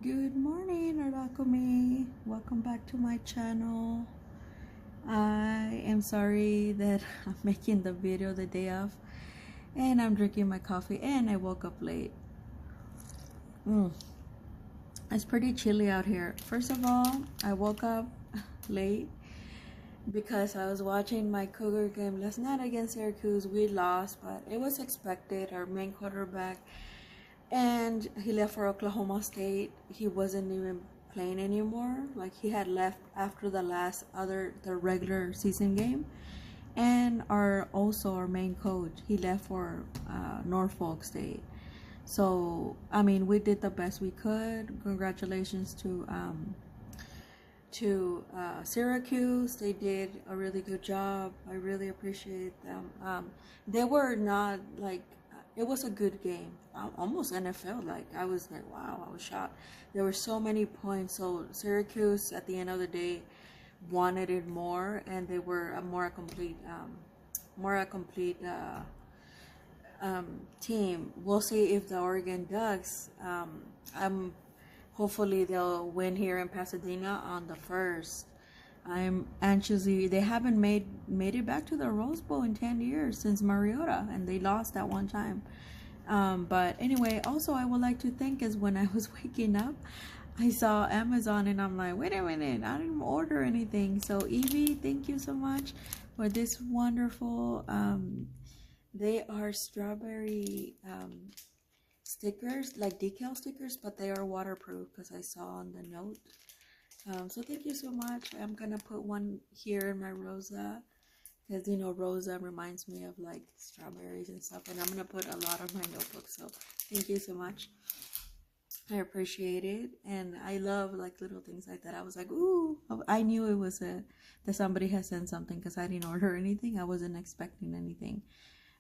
Good morning, Art-Alchemy. Welcome back to my channel. I am sorry that I'm making the video the day of, and I'm drinking my coffee, and I woke up late. It's pretty chilly out here. First of all, I woke up late because I was watching my Cougar game last night against Syracuse. We lost, but it was expected. Our main quarterback, and he left for Oklahoma State. He wasn't even playing anymore. Like, he had left after the regular season game. And our main coach, he left for Norfolk State. So I mean, we did the best we could. Congratulations to Syracuse. They did a really good job. I really appreciate them. They were not like, it was a good game, almost NFL. Like, I was like, wow, I was shocked. There were so many points. So Syracuse, at the end of the day, wanted it more, and they were a more complete team. We'll see if the Oregon Ducks. I'm Hopefully they'll win here in Pasadena on the 1st. I'm anxiously. They haven't made it back to the Rose Bowl in 10 years since Mariota, and they lost that one time. But anyway, also I would like to thank is when I was waking up, I saw Amazon and I'm like, wait a minute, I didn't order anything. So Evie, thank you so much for this wonderful. They are strawberry stickers, like decal stickers, but they are waterproof because I saw on the note. So thank you so much. I'm gonna put one here in my Rosa, because Rosa reminds me of like strawberries and stuff, and I'm gonna put a lot of my notebooks. So thank you so much. I appreciate it, and I love like little things like that. I was like, ooh, I knew it was that somebody has sent something because I didn't order anything. I wasn't expecting anything.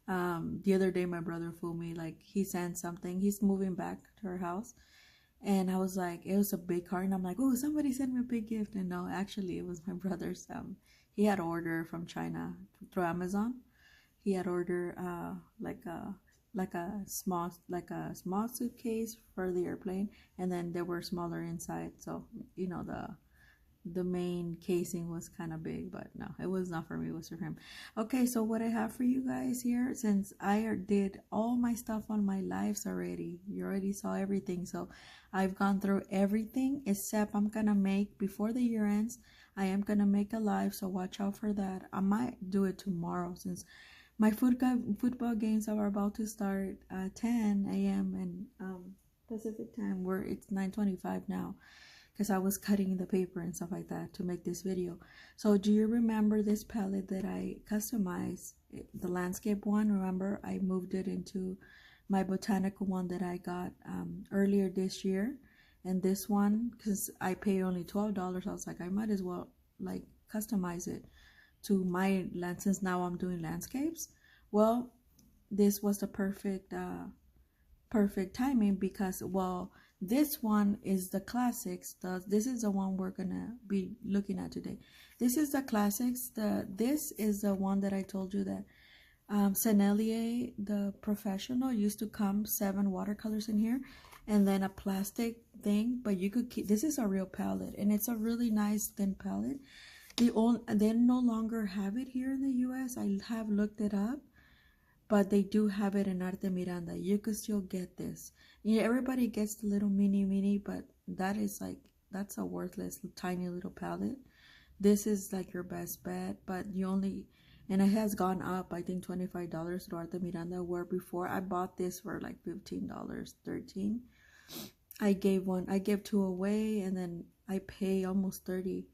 The other day my brother fooled me. Like, he sent something. He's moving back to our house, and I was like, it was a big card, and I'm like, oh, somebody sent me a big gift. And no, actually it was my brother's. He had ordered from China through Amazon. He had ordered like a small suitcase for the airplane, and then they were smaller inside. So the main casing was kind of big, but no, it was not for me, it was for him. Okay, so what I have for you guys here, since I did all my stuff on my lives already, you already saw everything. So I've gone through everything, except I'm gonna make, before the year ends, I am gonna make a live, so watch out for that. I might do it tomorrow, since my football games are about to start at 10 a.m. and Pacific time, where it's 9:25 now, because I was cutting the paper and stuff like that to make this video. So do you remember this palette that I customized, the landscape one? Remember, I moved it into my botanical one that I got earlier this year. And this one, because I pay only $12, I was like, I might as well like customize it to my land, since now I'm doing landscapes. Well, this was the perfect timing, because, well, this one is the classics. This is the one we're gonna be looking at today. This is the classics. This is the one that I told you that Sennelier, the professional, used to come 7 watercolors in here, and then a plastic thing. But you could keep. This is a real palette, and it's a really nice thin palette. They no longer have it here in the U.S. I have looked it up, but they do have it in Arte Miranda. You could still get this. Everybody gets the little mini, but that's a worthless tiny little palette. This is like your best bet, but and it has gone up, I think, $25 to Arte Miranda, where before I bought this for like $15, $13. I gave 2 away, and then I pay almost 30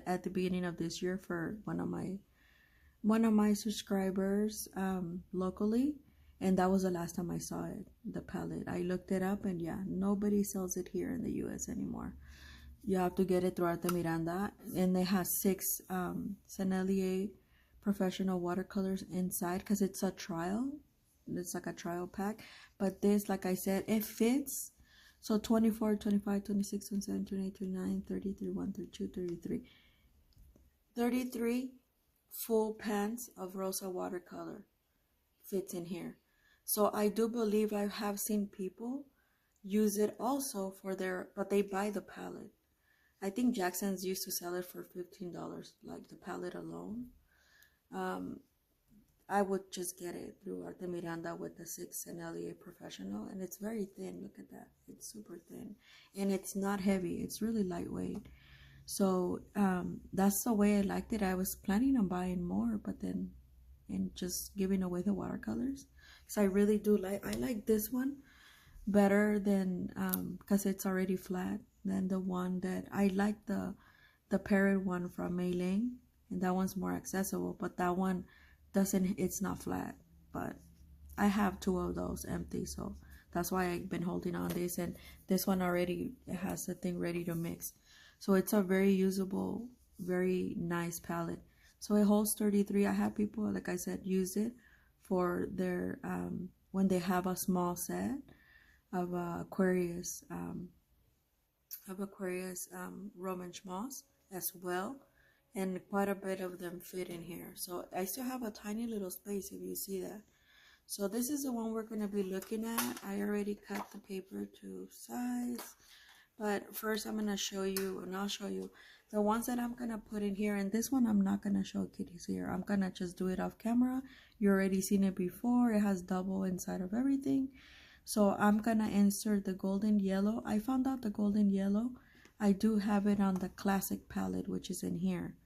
at the beginning of this year for one of my subscribers locally, and that was the last time I saw it, the palette. I looked it up, and yeah, nobody sells it here in the US anymore. You have to get it throughout the Miranda, and it has 6 Sennelier professional watercolors inside, because it's a trial. It's like a trial pack. But this, like I said, it fits. So 24, 25, 26, 27, 28, 29, 30, 31, 32, 33. 33 full pans of Rosa watercolor fits in here. So I do believe I have seen people use it also for their, but they buy the palette. I think Jackson's used to sell it for $15, like the palette alone. I would just get it through Arte Miranda with the 6 and LEA Professional, and it's very thin. Look at that. It's super thin, and it's not heavy. It's really lightweight. So that's the way I liked it. I was planning on buying more, but then and just giving away the watercolors, because I really do I like this one better than because it's already flat than the one that I like, the parrot one from Mei Ling, and that one's more accessible, but that one doesn't, it's not flat. But I have 2 of those empty, so that's why I've been holding on this, and this one already has the thing ready to mix. So it's a very usable, very nice palette. So it holds 33. I have people, like I said, use it for their when they have a small set of Aquarius Roman schmaltz as well, and quite a bit of them fit in here. So I still have a tiny little space, if you see that. So this is the one we're going to be looking at. I already cut the paper to size, but first I'm going to show you, and I'll show you the ones that I'm going to put in here. And this one I'm not going to show kitties here. I'm going to just do it off camera. You already seen it before. It has double inside of everything. So I'm going to insert the golden yellow. I found out the golden yellow, I do have it on the classic palette, which is in here.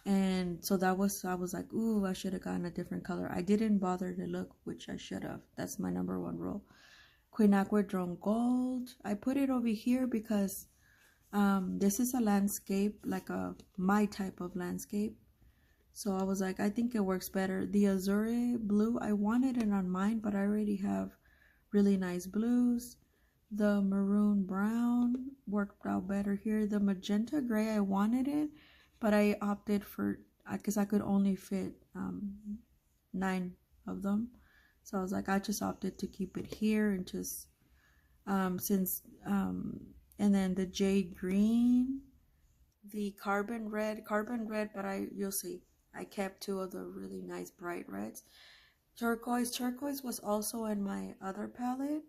And so that was, I was like, ooh, I should have gotten a different color. I didn't bother to look, which I should have. That's my #1 rule. Quinacridone gold. I put it over here because this is a landscape, like my type of landscape. So I was like, I think it works better. The azure blue, I wanted it on mine, but I already have really nice blues. The maroon brown worked out better here. The magenta gray, I wanted it, but I opted for, because I could only fit 9 of them. So I was like, I just opted to keep it here, and just and then the jade green, the carbon red, but you'll see, I kept 2 of the really nice bright reds. Turquoise was also in my other palette,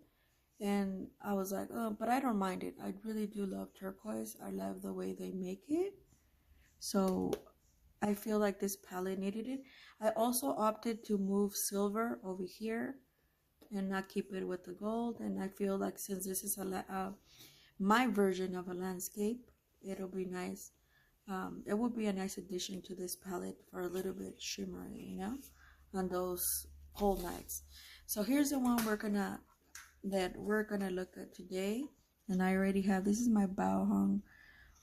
and I was like, oh, but I don't mind it. I really do love turquoise. I love the way they make it. So I feel like this palette needed it. I also opted to move silver over here and not keep it with the gold. And I feel like since this is my version of a landscape, it'll be nice. It would be a nice addition to this palette for a little bit shimmery, you know, on those cold nights. So here's the one we're gonna look at today. And I already have, this is my Bao Hong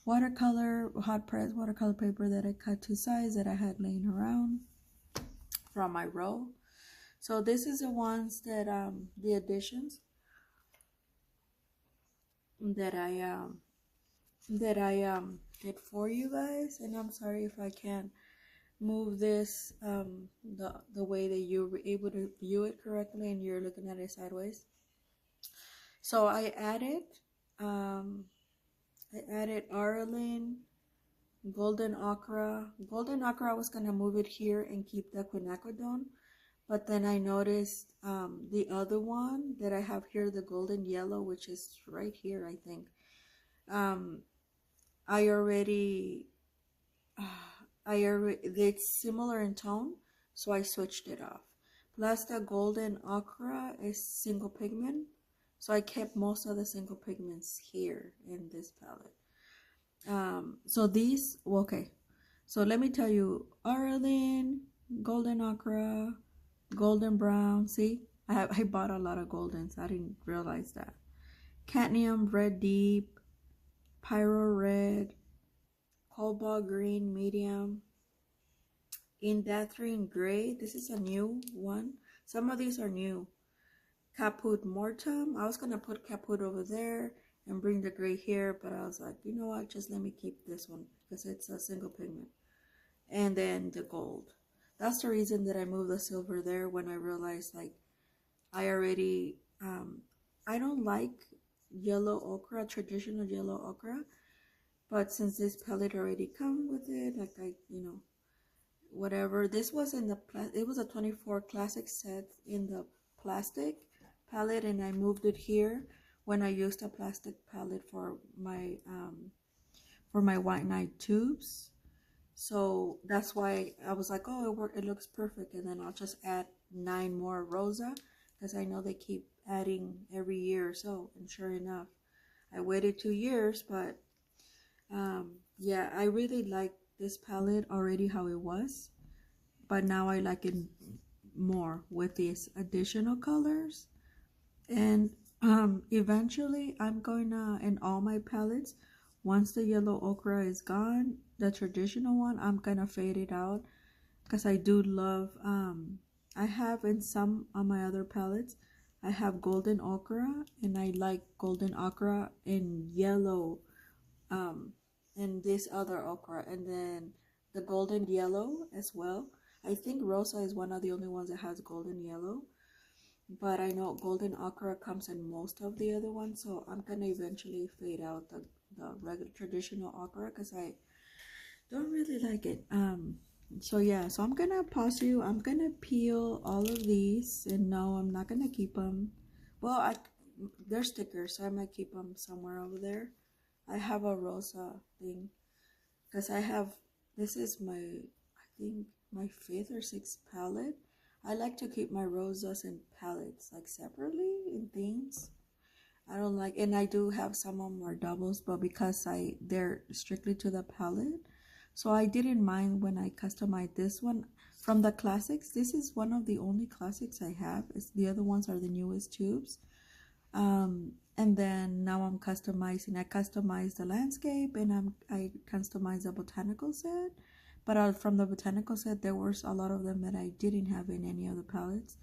watercolor, hot press watercolor paper that I cut to size that I had laying around from my roll. So this is the ones that the additions that I did for you guys. And I'm sorry if I can't move this the way that you were able to view it correctly and you're looking at it sideways. So I added Arlene, golden ochre. I was gonna move it here and keep the quinacridone, but then I noticed the other one that I have here, the golden yellow, which is right here, I think. It's similar in tone, so I switched it off. Plus the golden ochre is single pigment, so I kept most of the single pigments here in this palette. So these, okay, so let me tell you, Arlene, golden ochre, golden brown. See, I bought a lot of goldens. I didn't realize that. Cadmium red deep, pyro red, cobalt green medium, indanthrene gray. This is a new one. Some of these are new. Caput mortem. I was gonna put caput over there and bring the gray here, but I was like, you know what, just let me keep this one because it's a single pigment. And then the gold. That's the reason that I moved the silver there, when I realized, like, I already I don't like yellow ochre, traditional yellow ochre, but since this palette already come with it, like, I, you know, whatever. This was in the it was a 24 classic set in the plastic palette, and I moved it here when I used a plastic palette for my white night tubes. So that's why I was like, oh, it looks perfect. And then I'll just add 9 more Rosa, because I know they keep adding every year or so. And sure enough, I waited 2 years, but yeah, I really like this palette already how it was, but now I like it more with these additional colors. And eventually I'm gonna, in all my palettes, once the yellow ochre is gone, the traditional one, I'm gonna fade it out, because I do love I have in some of my other palettes, I have golden ochre, and I like golden ochre in yellow, um and this other ochre, and then the golden yellow as well. I think Rosa is one of the only ones that has golden yellow, but I know golden ochre comes in most of the other ones, so I'm gonna eventually fade out the regular traditional ochre, because I don't really like it. So yeah, so I'm gonna pause you. I'm gonna peel all of these, and no, I'm not gonna keep them. Well, they're stickers, so I might keep them somewhere over there. I have a Rosa thing, because I have, this is my, I think my 5th or 6th palette. I like to keep my Rosas and palettes like separately in themes. I don't like, and I do have some of them are doubles, but because they're strictly to the palette, so I didn't mind when I customized this one from the classics. This is one of the only classics I have. The other ones are the newest tubes. And then now I'm customizing. I customized the landscape, and I customized the botanical set. But from the botanical set, there was a lot of them that I didn't have in any of the palettes.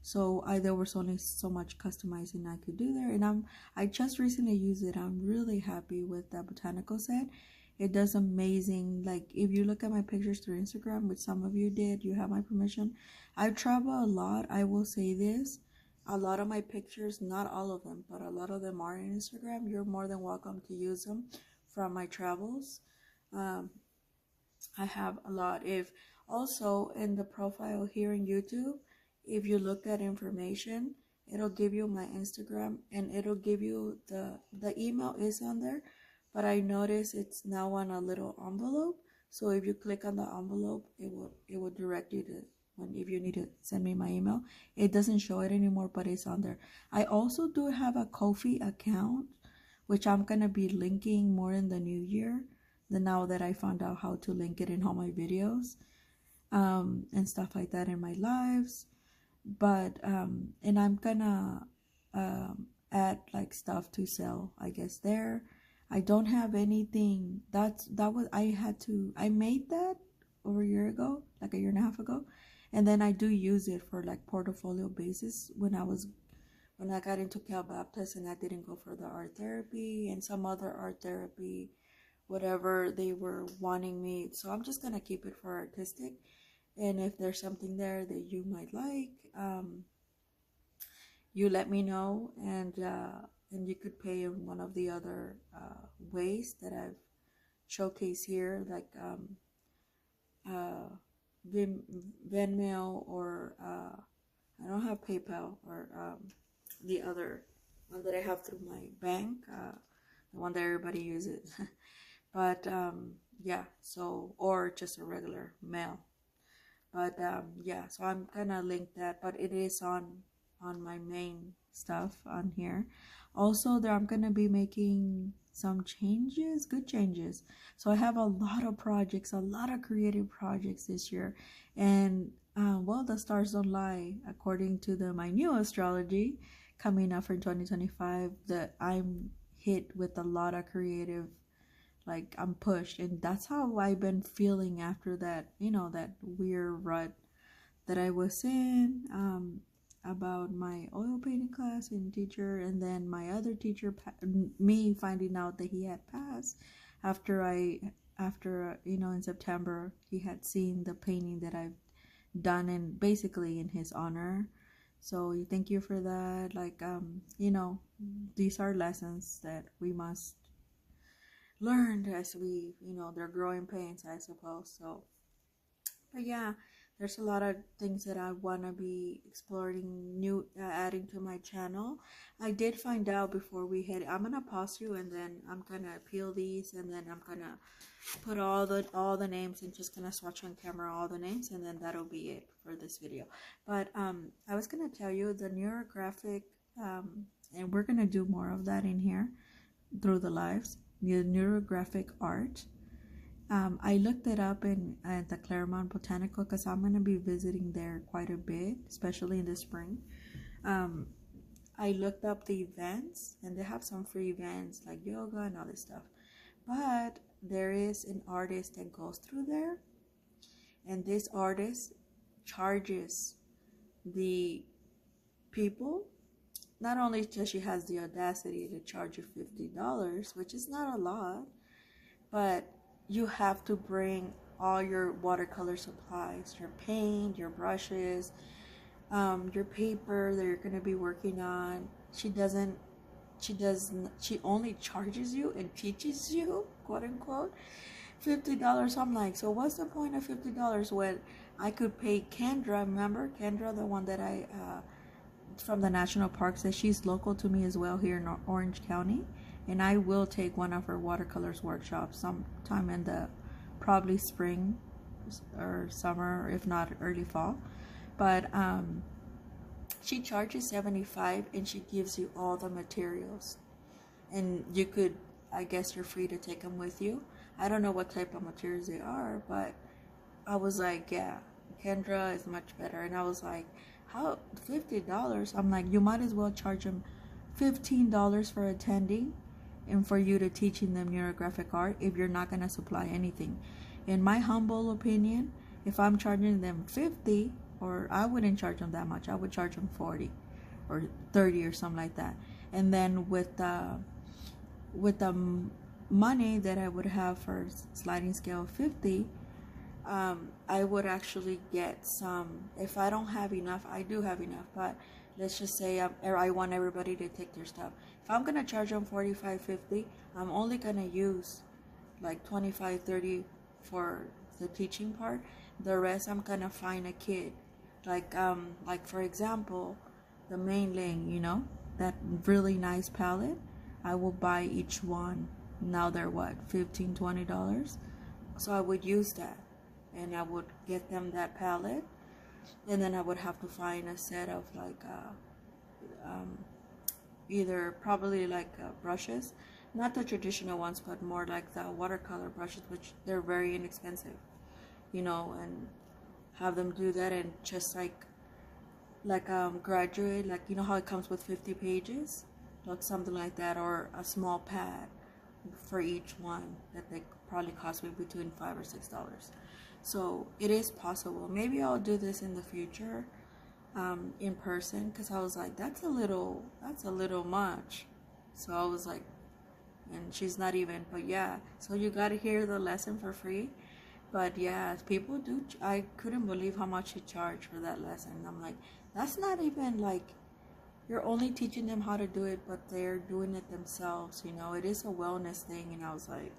So there was only so much customizing I could do there. And I just recently used it. I'm really happy with that botanical set. It does amazing. Like, if you look at my pictures through Instagram, which some of you did, you have my permission. I travel a lot. I will say this. A lot of my pictures, not all of them, but a lot of them are on Instagram. You're more than welcome to use them from my travels. I have a lot. If also in the profile here in YouTube, if you look at information, it'll give you my Instagram, and it'll give you the email is on there, but I notice it's now on a little envelope. So if you click on the envelope, it will direct you to if you need to send me my email. It doesn't show it anymore, but it's on there. I also do have a Ko-fi account, which I'm gonna be linking more in the new year. Now that I found out how to link it in all my videos, and stuff like that in my lives. But and I'm gonna add like stuff to sell, I guess, there. I don't have anything. I made that over a year ago, like a year and a half ago, and then I do use it for like portfolio basis when I got into Cal Baptist, and I didn't go for the art therapy and some other art therapy, whatever they were wanting me. So I'm just gonna keep it for artistic. And if there's something there that you might like, you let me know, and you could pay in one of the other ways that I've showcased here, like Venmo, or I don't have PayPal, or the other one that I have through my bank, the one that everybody uses. But yeah, so, or just a regular mail. But yeah, so I'm gonna link that, but it is on my main stuff on here. Also, there I'm gonna be making some changes, good changes. So I have a lot of projects, a lot of creative projects this year, and well, the stars don't lie. According to my new astrology coming up for 2025, that I'm hit with a lot of creative, like I'm pushed, and that's how I've been feeling after that, that weird rut that I was in, about my oil painting class and teacher, and then my other teacher, me finding out that he had passed after in September he had seen the painting that I've done, and basically in his honor. So thank you for that. Like, these are lessons that we must learn as we, they're growing pains, I suppose. So, but yeah, there's a lot of things that I want to be exploring, new adding to my channel. I did find out before we hit, I'm gonna pause you, and then I'm gonna peel these, and then I'm gonna put all the names and just gonna swatch on camera all the names, and then that'll be it for this video. But I was gonna tell you the neurographic, and we're gonna do more of that in here through the lives, the neurographic art. I looked it up at the Claremont Botanical because I'm going to be visiting there quite a bit, especially in the spring. I looked up the events, and they have some free events like yoga and all this stuff. But there is an artist that goes through there, and this artist charges the people. Not only does she has the audacity to charge you $50, which is not a lot, but you have to bring all your watercolor supplies, your paint, your brushes, your paper that you're going to be working on. She only charges you and teaches you, quote unquote, $50. I'm like, so what's the point of $50 when I could pay Kendra? Remember Kendra, the one that I from the national parks, that she's local to me as well here in Orange County, and I will take one of her watercolors workshops sometime in the probably spring or summer, if not early fall. But she charges $75, and she gives you all the materials, and you could, I guess you're free to take them with you. I don't know what type of materials they are, but I was like, yeah, Kendra is much better. And I was like, how, $50? I'm like, you might as well charge them $15 for attending and for you to teaching them neurographic art if you're not going to supply anything. In my humble opinion, if I'm charging them $50, or I wouldn't charge them that much, I would charge them $40 or $30 or something like that. And then with the money that I would have for sliding scale 50, I would actually get some. If I don't have enough, I do have enough, but let's just say I want everybody to take their stuff. If I'm gonna charge them $45, $50, I'm only gonna use like $25, $30 for the teaching part. The rest I'm gonna find a kid, like for example, the main lane, you know, that really nice palette. I will buy each one. Now they're what, $15, $20? So I would use that, and I would get them that palette, and then I would have to find a set of like either probably like brushes, not the traditional ones, but more like the watercolor brushes, which they're very inexpensive, you know, and have them do that, and just like graduate, like, you know how it comes with 50 pages, like something like that, or a small pad for each one that they probably cost me between $5 or $6. So it is possible. Maybe I'll do this in the future, in person, because I was like, that's a little much. So I was like, and she's not even, but yeah, so you got to hear the lesson for free. But yeah, people do. I couldn't believe how much she charged for that lesson. I'm like, that's not even like, you're only teaching them how to do it, but they're doing it themselves, you know. It is a wellness thing. And I was like,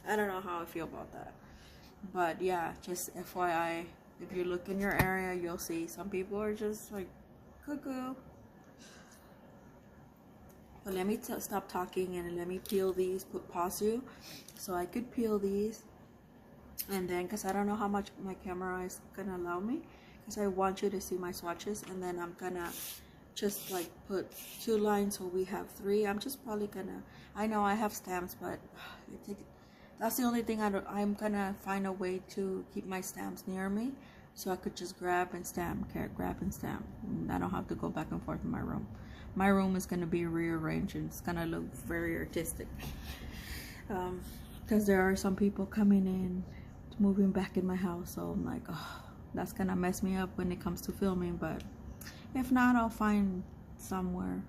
I don't know how I feel about that. But yeah, just FYI, if you look in your area, you'll see some people are just like cuckoo. But let me stop talking and let me peel these, pause you so I could peel these. And then, because I don't know how much my camera is gonna allow me, because I want you to see my swatches, and then I'm gonna just like put 2 lines so we have 3. I'm just probably gonna, I know I have stamps, but that's the only thing I'm gonna find a way to keep my stamps near me, so I could just grab and stamp, grab and stamp. And I don't have to go back and forth in my room. My room is gonna be rearranged, and it's gonna look very artistic, because there are some people coming in, moving back in my house, so I'm like, oh, that's gonna mess me up when it comes to filming. But if not, I'll find somewhere,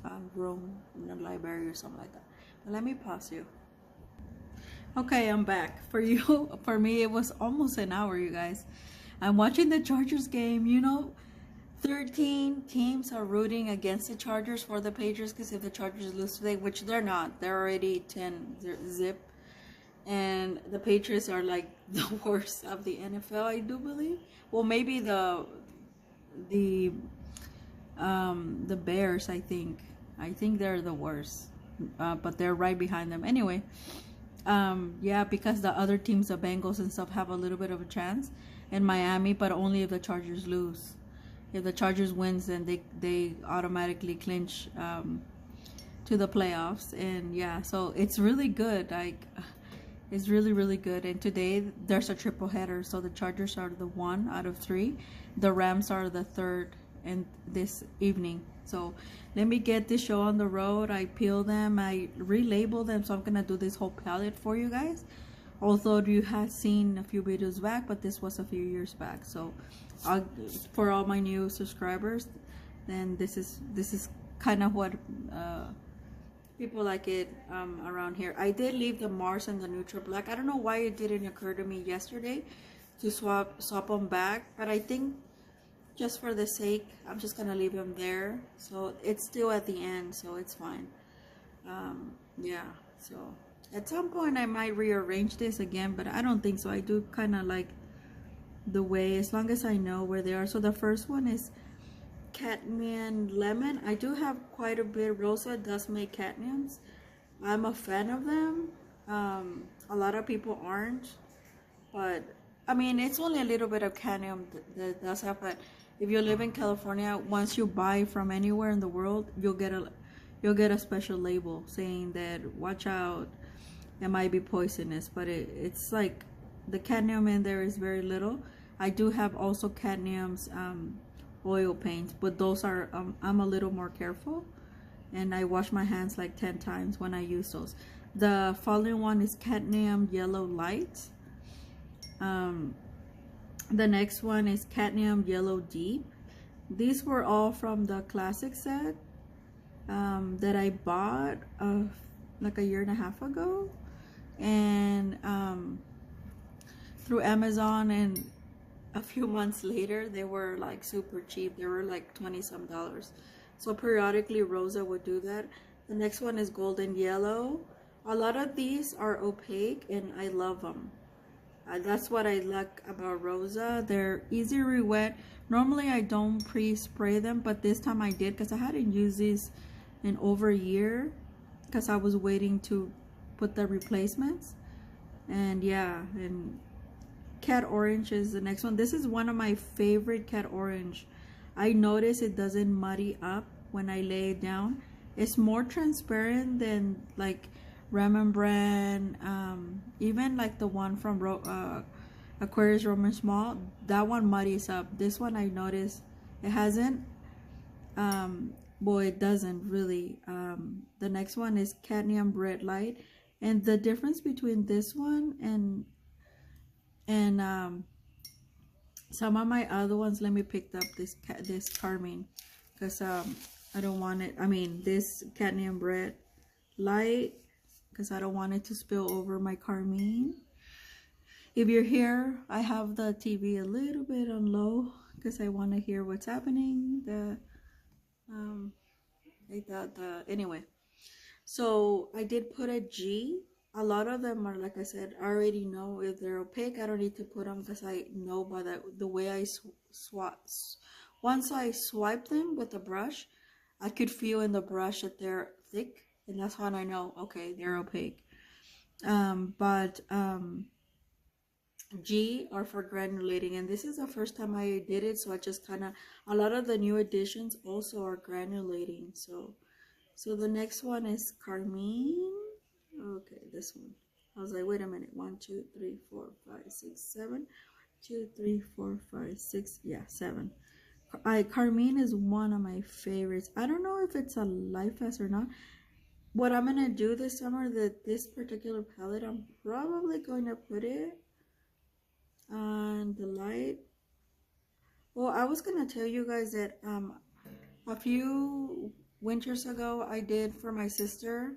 a room in the library or something like that. But let me pause you. Okay, I'm back. For you, for me, it was almost an hour, you guys. I'm watching the Chargers game. You know, 13 teams are rooting against the Chargers for the Patriots, because if the Chargers lose today, which they're not, they're already 10 zip. and the Patriots are like the worst of the NFL, I do believe. Well, maybe the the Bears, I think they're the worst, but they're right behind them anyway. Yeah, because the other teams, the Bengals and stuff, have a little bit of a chance in Miami, but only if the Chargers lose. If the Chargers wins, then they automatically clinch to the playoffs. And yeah, so it's really good. Like, it's really, really good. And today there's a triple header. So the Chargers are the 1 out of 3. The Rams are the 3rd and this evening. So let me get this show on the road. I peel them, I relabel them. So I'm gonna do this whole palette for you guys. Although you had seen a few videos back, but this was a few years back. So for all my new subscribers, then this is kind of what people like it around here. I did leave the Mars and the neutral black. I don't know why it didn't occur to me yesterday to swap them back, but I think just for the sake, I'm just gonna leave them there. So it's still at the end, so it's fine. Yeah, so at some point I might rearrange this again, but I don't think so. I do kind of like the way, as long as I know where they are. So the first one is cadmium lemon. I do have quite a bit. Rosa does make cadmiums. I'm a fan of them. A lot of people aren't, but I mean, it's only a little bit of cadmium that does have. But if you live in California, once you buy from anywhere in the world, you'll get a special label saying that watch out, it might be poisonous. But it's like the cadmium in there is very little. I do have also cadmiums oil paints, but those are I'm a little more careful, and I wash my hands like 10 times when I use those. The following one is cadmium yellow light. The next one is cadmium yellow deep. These were all from the classic set that I bought like a year and a half ago, and through Amazon, and a few months later they were like super cheap. They were like $20 some. So periodically Rosa would do that. The next one is golden yellow. A lot of these are opaque and I love them. That's what I like about Rosa. They're easy re-wet. Normally I don't pre-spray them, but this time I did because I hadn't used these in over a year because I was waiting to put the replacements. And yeah, and cat orange is the next one. This is one of my favorite cat orange. I notice it doesn't muddy up when I lay it down. It's more transparent than like Rembrandt, even like the one from Aquarius Roman Small. That one muddies up. This one I notice it hasn't. Well, it doesn't really. The next one is cadmium red light, and the difference between this one and some of my other ones, let me pick up this carmine because I don't want it. I mean this cadmium red light, because I don't want it to spill over my carmine. If you're here, I have the TV a little bit on low because I want to hear what's happening. Anyway, so I did put a G. A lot of them are, like I said, I already know if they're opaque. I don't need to put them because I know by the way I swap. Once I swipe them with the brush, I could feel in the brush that they're thick, and that's how I know, okay, they're opaque. G are for granulating, and this is the first time I did it, so I just kind of, a lot of the new additions also are granulating. So the next one is carmine. Okay, this one. I was like, wait a minute. 1, 2, 3, 4, 5, 6, 7. 2, 3, 4, 5, 6. Yeah, 7. Carmine is one of my favorites. I don't know if it's a light fast or not. What I'm gonna do this summer, this particular palette, I'm probably going to put it on the light. Well, I was gonna tell you guys that a few winters ago I did for my sister.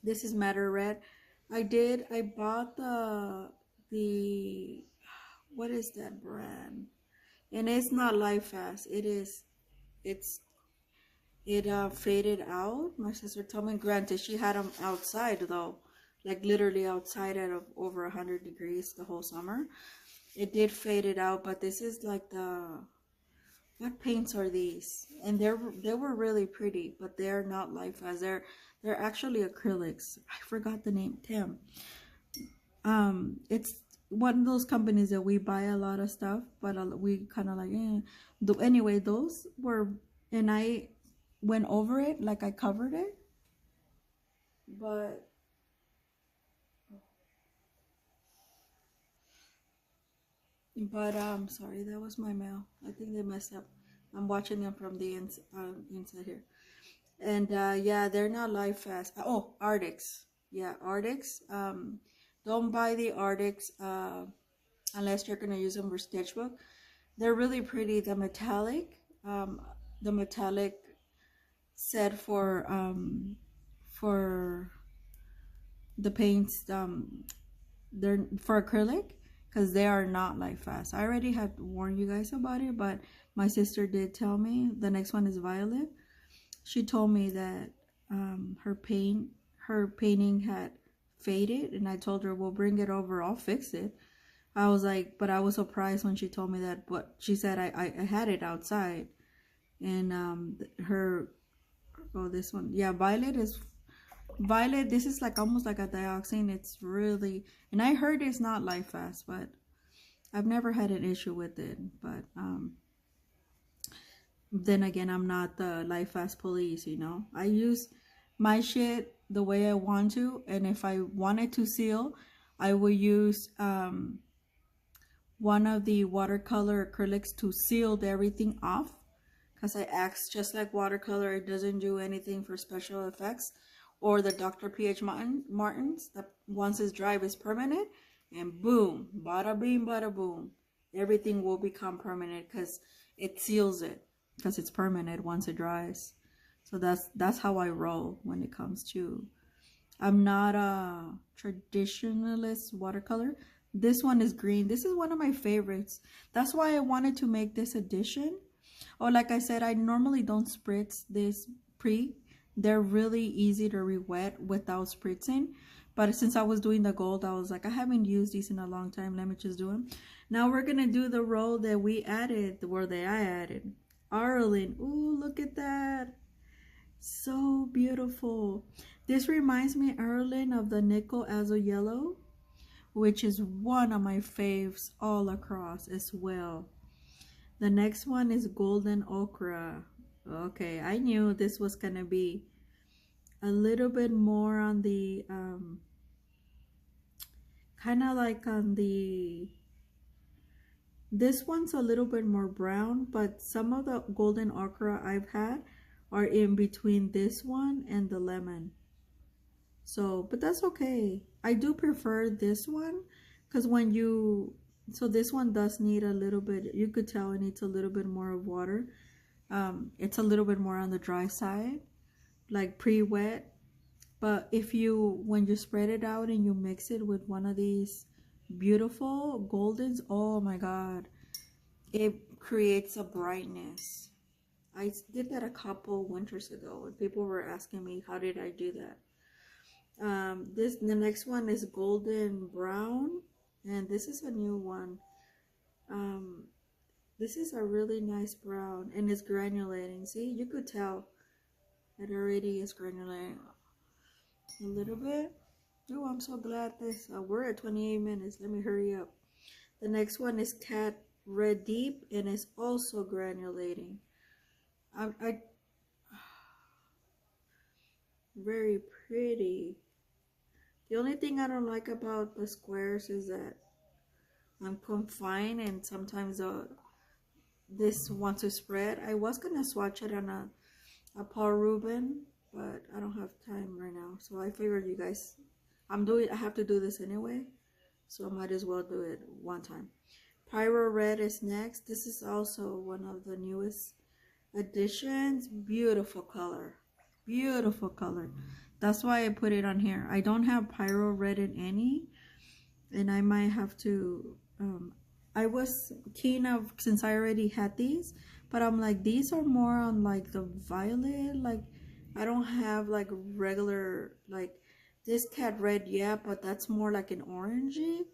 This is Matter Red. I bought the what is that brand? And it's not Life Fast. It's it faded out. My sister told me, granted, she had them outside though, like literally outside at over 100 degrees the whole summer. It did fade it out, but this is like what paints are these? And they were really pretty, but they're not life as they're actually acrylics. I forgot the name. Damn. It's one of those companies that we buy a lot of stuff, but we kind of like, anyway, those were, and I went over it, like I covered it, but sorry, that was my mail. I think they messed up. I'm watching them from the inside here. And yeah, they're not live fast. Oh, Arctics. Yeah, Arctics. Don't buy the Arctics unless you're gonna use them for sketchbook. They're really pretty. The metallic set for the paints. They're for acrylic, because they are not light fast. I already had warned you guys about it, but my sister did tell me. The next one is Violet. She told me that her painting had faded, and I told her, well, bring it over, I'll fix it. I was like, but I was surprised when she told me that. But she said I had it outside, and this one, yeah, Violet. This is like almost like a dioxane. It's really, and I heard it's not light fast, but I've never had an issue with it. But then again, I'm not the light fast police, you know. I use my shit the way I want to, and if I wanted to seal, I will use one of the watercolor acrylics to seal everything off, because I acts just like watercolor. It doesn't do anything for special effects. Or the Dr. P.H. Martins, that once it's dry, it's permanent, and boom, bada bing, bada boom, everything will become permanent because it seals it, because it's permanent once it dries. So that's how I roll when it comes to. I'm not a traditionalist watercolor. This one is green. This is one of my favorites. That's why I wanted to make this edition. Oh, like I said, I normally don't spritz this pre. They're really easy to re-wet without spritzing. But since I was doing the gold, I was like, I haven't used these in a long time. Let me just do them. Now we're going to do the roll that we added, I added. Arlen. Ooh, look at that. So beautiful. This reminds me, Arlen, of the Nickel Azo Yellow, which is one of my faves all across as well. The next one is Golden Ochre. Okay, I knew this was gonna be a little bit more on the kind of like on the, this one's a little bit more brown, but some of the golden ochre I've had are in between this one and the lemon. So, but that's okay. I do prefer this one because so this one does need a little bit, you could tell it needs a little bit more of water. It's a little bit more on the dry side, like pre-wet. But when you spread it out and you mix it with one of these beautiful goldens, oh my god, it creates a brightness. I did that a couple winters ago and people were asking me, how did I do that? The next one is Golden Brown, and this is a new one. This is a really nice brown, and it's granulating. See, you could tell it already is granulating a little bit. Oh, I'm so glad this. We're at 28 minutes. Let me hurry up. The next one is Cat Red Deep, and it's also granulating. Very pretty. The only thing I don't like about the squares is that I'm confined, and sometimes this wants to spread. I was gonna swatch it on a Paul Rubin, but I don't have time right now. So I figured you guys, I have to do this anyway, so I might as well do it one time. Pyro Red is next. This is also one of the newest additions. Beautiful color. Beautiful color. That's why I put it on here. I don't have Pyro Red in any, and I might have to, I was keen of, since I already had these, but I'm like, these are more on like the violet. Like I don't have like regular, like this cat red, yeah, but that's more like an orangey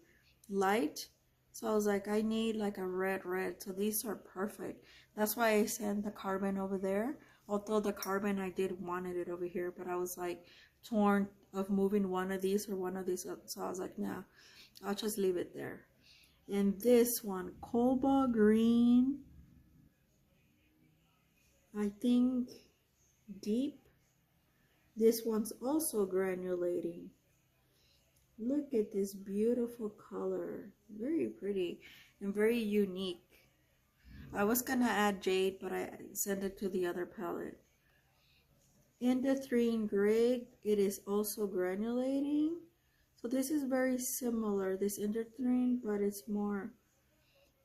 light. So I was like, I need like a red. So these are perfect. That's why I sent the carbon over there. Although the carbon I did wanted it over here, but I was like torn of moving one of these or one of these. So I was like, nah, I'll just leave it there. And this one, cobalt green, I think deep. This one's also granulating. Look at this beautiful color. Very pretty and very unique. I was gonna add jade, but I sent it to the other palette. Indanthrene gray, it is also granulating. So this is very similar, this indanthrene, but it's more.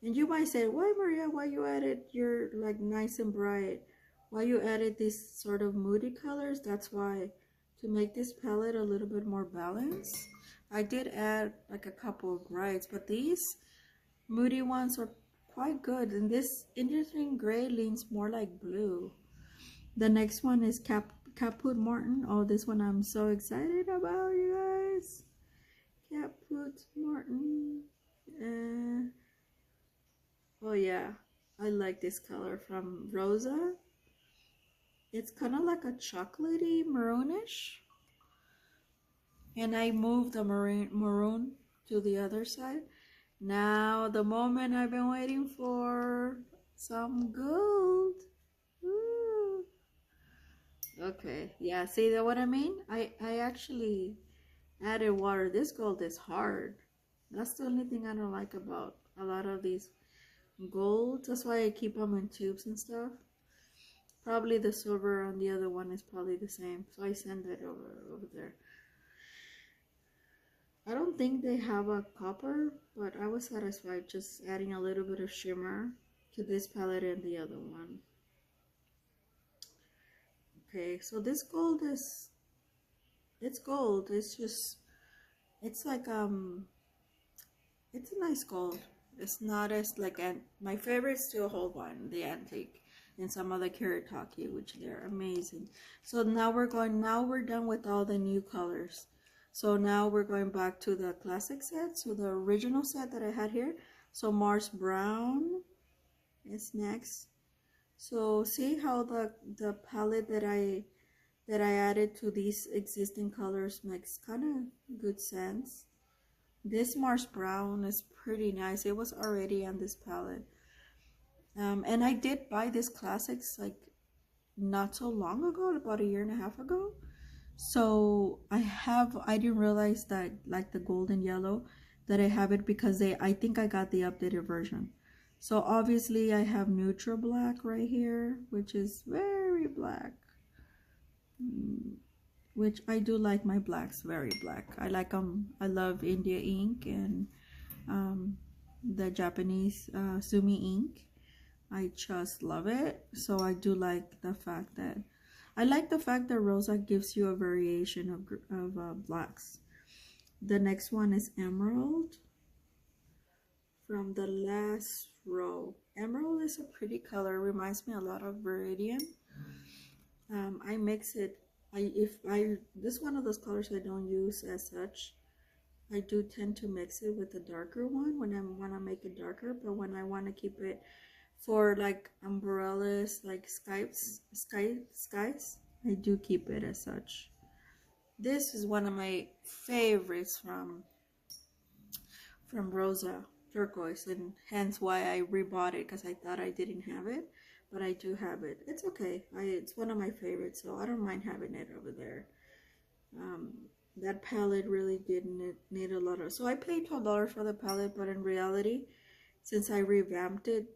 And you might say, why Maria, why you added your like nice and bright? Why you added these sort of moody colors? That's why, to make this palette a little bit more balanced. I did add like a couple of brights, but these moody ones are quite good. And this indanthrene gray leans more like blue. The next one is Caput Morton. Oh, this one I'm so excited about, you guys. Caput Morton. Oh yeah, I like this color from Rosa. It's kind of like a chocolatey maroonish. And I moved the maroon to the other side. Now the moment I've been waiting for, some gold. Ooh. Okay, yeah, see that what I mean? I actually added water. This gold is hard. That's the only thing I don't like about a lot of these gold. That's why I keep them in tubes and stuff. Probably the silver on the other one is probably the same, so I send it over there. I don't think they have a copper, but I was satisfied just adding a little bit of shimmer to this palette and the other one. Okay, so this gold is, it's gold. It's just, it's like it's a nice gold. It's not as like, and my favorite still hold one, the antique, and some other Kiritaki, which they're amazing. So now we're done with all the new colors. So now we're going back to the classic set, so the original set that I had here. So Mars Brown is next. So see how the palette that I added to these existing colors makes kind of good sense. This Mars Brown is pretty nice. It was already on this palette. And I did buy this classics like not so long ago, about a year and a half ago. So I didn't realize that like the golden yellow that I have it because I think I got the updated version. So obviously I have neutral black right here, which is very black. Which I do like my blacks very black. I like them. I love India ink and the Japanese Sumi ink. I just love it. So I do like the fact that Rosa gives you a variation of blacks. The next one is Emerald from the last row. Emerald is a pretty color. Reminds me a lot of Viridian. I mix it. This is one of those colors I don't use as such. I do tend to mix it with a darker one when I want to make it darker, but when I want to keep it for like umbrellas, like skies, I do keep it as such. This is one of my favorites from Rosa, turquoise, and hence why I rebought it, because I thought I didn't have it, but I do have it. It's okay. It's one of my favorites, so I don't mind having it over there. That palette really didn't need a lot of, so I paid $12 for the palette, but in reality, since I revamped it,